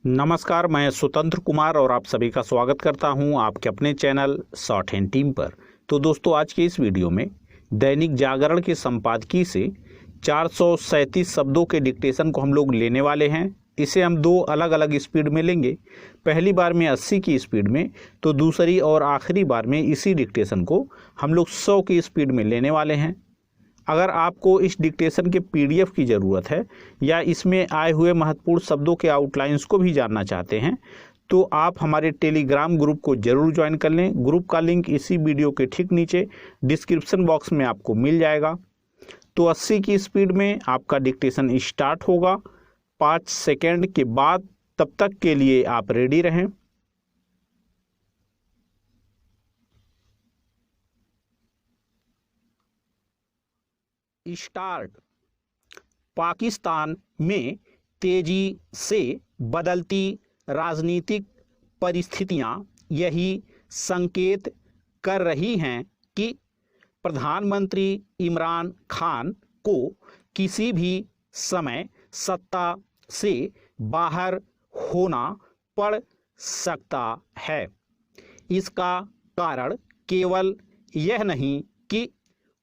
नमस्कार, मैं स्वतंत्र कुमार और आप सभी का स्वागत करता हूं आपके अपने चैनल शॉर्ट हैंड टीम पर। तो दोस्तों, आज के इस वीडियो में दैनिक जागरण के संपादकीय से 437 शब्दों के डिक्टेशन को हम लोग लेने वाले हैं। इसे हम दो अलग अलग स्पीड में लेंगे। पहली बार में 80 की स्पीड में, तो दूसरी और आखिरी बार में इसी डिक्टेशन को हम लोग 100 की स्पीड में लेने वाले हैं। अगर आपको इस डिक्टेशन के पीडीएफ की ज़रूरत है या इसमें आए हुए महत्वपूर्ण शब्दों के आउटलाइंस को भी जानना चाहते हैं, तो आप हमारे टेलीग्राम ग्रुप को ज़रूर ज्वाइन कर लें। ग्रुप का लिंक इसी वीडियो के ठीक नीचे डिस्क्रिप्शन बॉक्स में आपको मिल जाएगा। तो 80 की स्पीड में आपका डिक्टेशन स्टार्ट होगा 5 सेकेंड के बाद। तब तक के लिए आप रेडी रहें। स्टार्ट। पाकिस्तान में तेजी से बदलती राजनीतिक परिस्थितियां यही संकेत कर रही हैं कि प्रधानमंत्री इमरान खान को किसी भी समय सत्ता से बाहर होना पड़ सकता है। इसका कारण केवल यह नहीं कि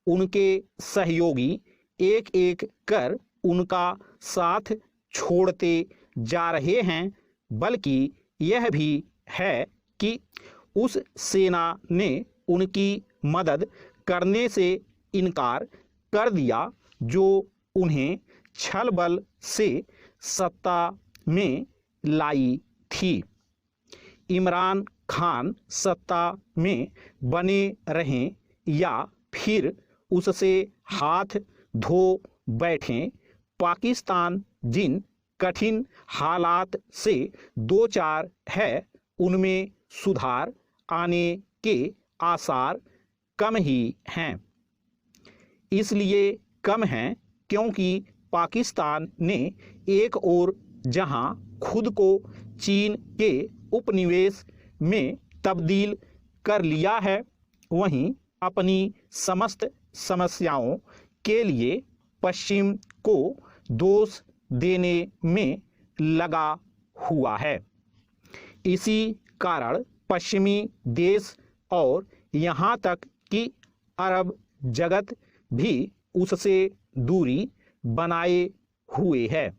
उनके सहयोगी एक एक कर उनका साथ छोड़ते जा रहे हैं, बल्कि यह भी है कि उस सेना ने उनकी मदद करने से इनकार कर दिया जो उन्हें छल बल से सत्ता में लाई थी। इमरान खान सत्ता में बने रहें या फिर उससे हाथ धो बैठें, पाकिस्तान जिन कठिन हालात से दो चार है, उनमें सुधार आने के आसार कम ही हैं। इसलिए कम हैं क्योंकि पाकिस्तान ने एक ओर जहां खुद को चीन के उपनिवेश में तब्दील कर लिया है, वहीं अपनी समस्त समस्याओं के लिए पश्चिम को दोष देने में लगा हुआ है। इसी कारण पश्चिमी देश और यहाँ तक कि अरब जगत भी उससे दूरी बनाए हुए है।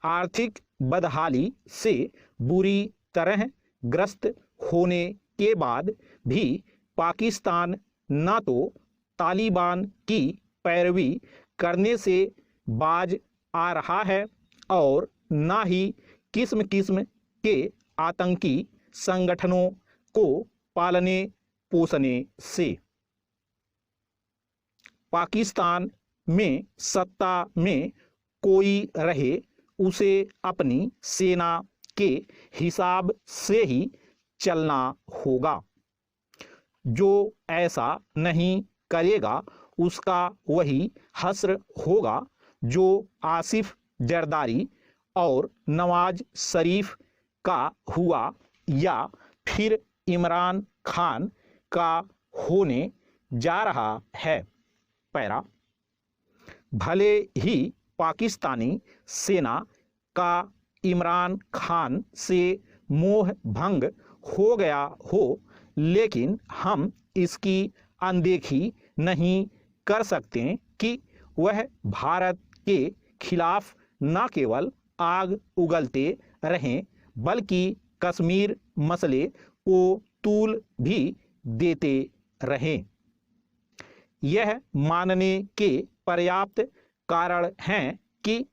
आर्थिक बदहाली से बुरी तरह ग्रस्त होने के बाद भी पाकिस्तान न तो तालिबान की पैरवी करने से बाज आ रहा है और न ही किस्म किस्म के आतंकी संगठनों को पालने पोसने से। पाकिस्तान में सत्ता में कोई रहे, उसे अपनी सेना के हिसाब से ही चलना होगा। जो ऐसा नहीं करेगा उसका वही हश्र होगा जो आसिफ जरदारी और नवाज शरीफ का हुआ या फिर इमरान खान का होने जा रहा है। पैरा। भले ही पाकिस्तानी सेना का इमरान खान से मोह भंग हो गया हो, लेकिन हम इसकी अनदेखी नहीं कर सकते कि वह भारत के खिलाफ न केवल आग उगलते रहें, बल्कि कश्मीर मसले को तूल भी देते रहें। यह मानने के पर्याप्त कारण हैं कि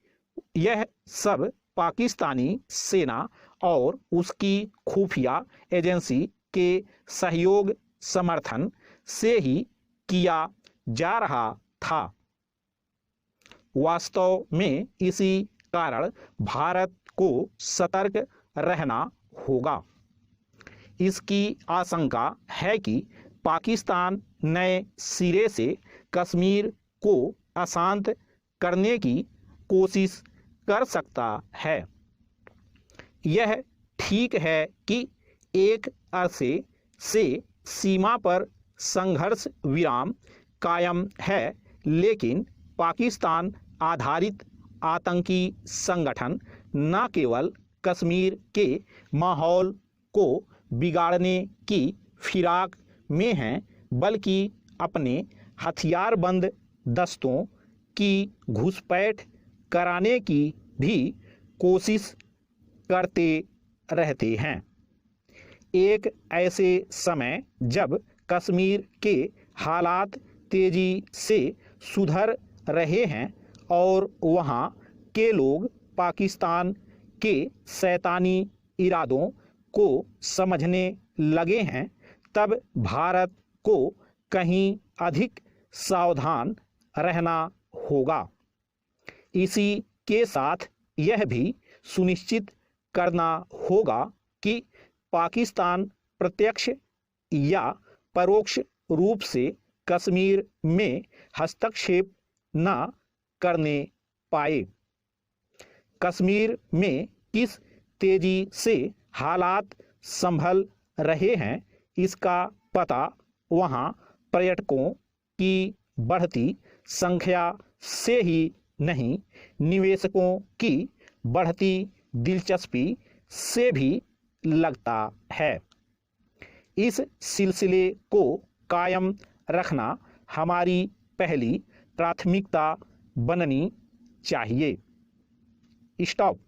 यह सब पाकिस्तानी सेना और उसकी खुफिया एजेंसी के सहयोग समर्थन से ही किया जा रहा था। वास्तव में इसी कारण भारत को सतर्क रहना होगा। इसकी आशंका है कि पाकिस्तान नए सिरे से कश्मीर को अशांत करने की कोशिश कर सकता है। यह ठीक है कि एक अरसे से सीमा पर संघर्ष विराम कायम है, लेकिन पाकिस्तान आधारित आतंकी संगठन न केवल कश्मीर के माहौल को बिगाड़ने की फिराक में हैं, बल्कि अपने हथियारबंद दस्तों की घुसपैठ कराने की भी कोशिश करते रहते हैं। एक ऐसे समय जब कश्मीर के हालात तेजी से सुधर रहे हैं और वहाँ के लोग पाकिस्तान के शैतानी इरादों को समझने लगे हैं, तब भारत को कहीं अधिक सावधान रहना होगा। इसी के साथ यह भी सुनिश्चित करना होगा कि पाकिस्तान प्रत्यक्ष या परोक्ष रूप से कश्मीर में हस्तक्षेप न करने पाए। कश्मीर में किस तेजी से हालात संभल रहे हैं, इसका पता वहां पर्यटकों की बढ़ती संख्या से ही नहीं, निवेशकों की बढ़ती दिलचस्पी से भी लगता है। इस सिलसिले को कायम रखना हमारी पहली प्राथमिकता बननी चाहिए। स्टॉप।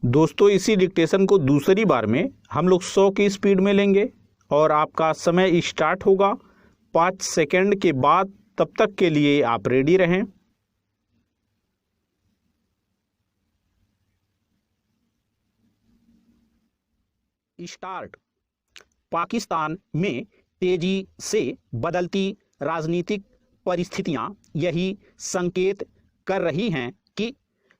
दोस्तों, इसी डिक्टेशन को दूसरी बार में हम लोग 100 की स्पीड में लेंगे और आपका समय स्टार्ट होगा 5 सेकंड के बाद। तब तक के लिए आप रेडी रहें। स्टार्ट। पाकिस्तान में तेजी से बदलती राजनीतिक परिस्थितियां यही संकेत कर रही हैं कि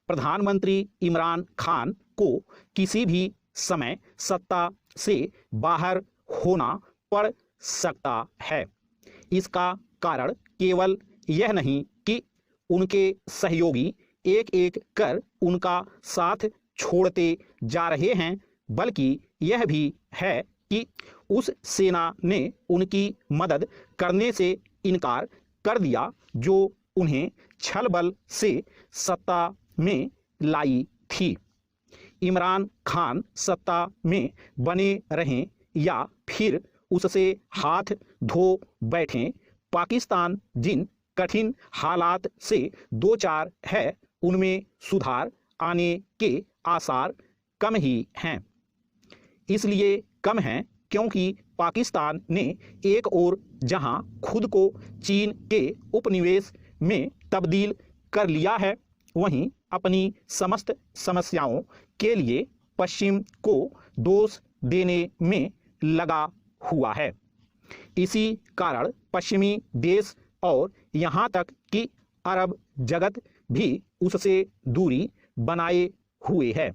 प्रधानमंत्री इमरान खान को किसी भी समय सत्ता से बाहर होना पड़ सकता है। इसका कारण केवल यह नहीं कि उनके सहयोगी एक एक कर उनका साथ छोड़ते जा रहे हैं, बल्कि यह भी है कि उस सेना ने उनकी मदद करने से इनकार कर दिया जो उन्हें छल बल से सत्ता में लाई थी। इमरान खान सत्ता में बने रहें या फिर उससे हाथ धो बैठें, पाकिस्तान जिन कठिन हालात से दो चार है, उनमें सुधार आने के आसार कम ही हैं। इसलिए कम हैं क्योंकि पाकिस्तान ने एक ओर जहां खुद को चीन के उपनिवेश में तब्दील कर लिया है, वहीं अपनी समस्त समस्याओं के लिए पश्चिम को दोष देने में लगा हुआ है। इसी कारण पश्चिमी देश और यहाँ तक कि अरब जगत भी उससे दूरी बनाए हुए है।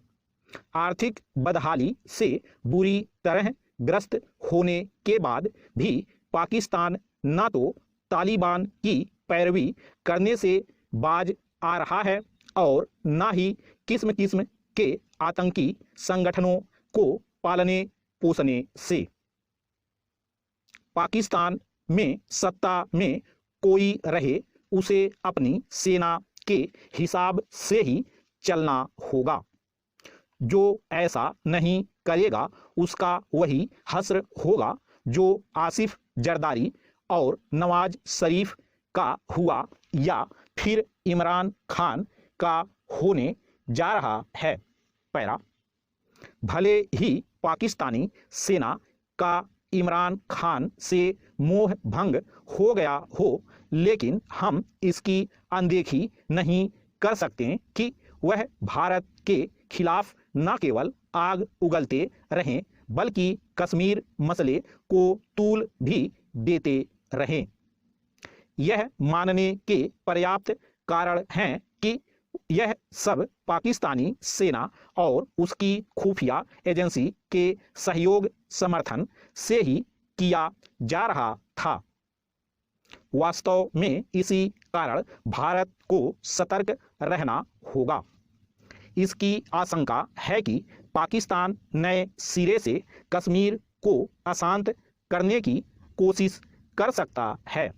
आर्थिक बदहाली से बुरी तरह ग्रस्त होने के बाद भी पाकिस्तान न तो तालिबान की पैरवी करने से बाज आ रहा है और न ही किस्म किस्म के आतंकी संगठनों को पालने पोसने से। पाकिस्तान में सत्ता में कोई रहे, उसे अपनी सेना के हिसाब से ही चलना होगा। जो ऐसा नहीं करेगा उसका वही हश्र होगा जो आसिफ जरदारी और नवाज शरीफ का हुआ या फिर इमरान खान का होने जा रहा है। पैरा। भले ही पाकिस्तानी सेना का इमरान खान से मोह भंग हो गया हो, लेकिन हम इसकी अनदेखी नहीं कर सकते कि वह भारत के खिलाफ न केवल आग उगलते रहें, बल्कि कश्मीर मसले को तूल भी देते रहें। यह मानने के पर्याप्त कारण हैं कि यह सब पाकिस्तानी सेना और उसकी खुफिया एजेंसी के सहयोग समर्थन से ही किया जा रहा था। वास्तव में इसी कारण भारत को सतर्क रहना होगा। इसकी आशंका है कि पाकिस्तान नए सिरे से कश्मीर को अशांत करने की कोशिश कर सकता है।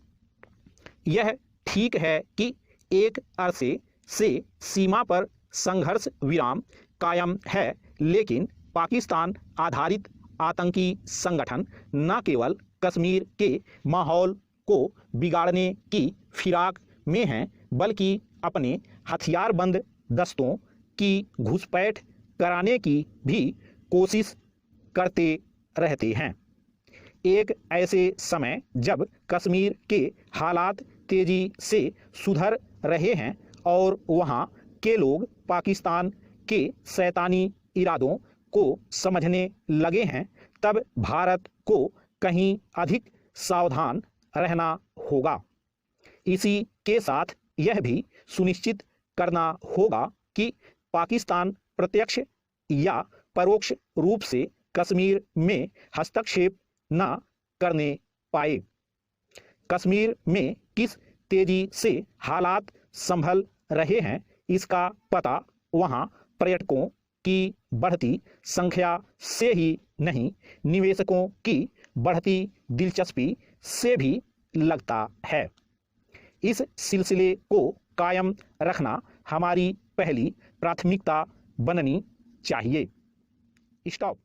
यह ठीक है कि एक अरसे से सीमा पर संघर्ष विराम कायम है, लेकिन पाकिस्तान आधारित आतंकी संगठन न केवल कश्मीर के माहौल को बिगाड़ने की फिराक में हैं, बल्कि अपने हथियारबंद दस्तों की घुसपैठ कराने की भी कोशिश करते रहते हैं। एक ऐसे समय जब कश्मीर के हालात तेजी से सुधर रहे हैं और वहां के लोग पाकिस्तान के शैतानी इरादों को समझने लगे हैं, तब भारत को कहीं अधिक सावधान रहना होगा। इसी के साथ यह भी सुनिश्चित करना होगा कि पाकिस्तान प्रत्यक्ष या परोक्ष रूप से कश्मीर में हस्तक्षेप न करने पाए। कश्मीर में किस तेजी से हालात संभल रहे हैं, इसका पता वहां पर्यटकों की बढ़ती संख्या से ही नहीं, निवेशकों की बढ़ती दिलचस्पी से भी लगता है। इस सिलसिले को कायम रखना हमारी पहली प्राथमिकता बननी चाहिए। स्टॉप।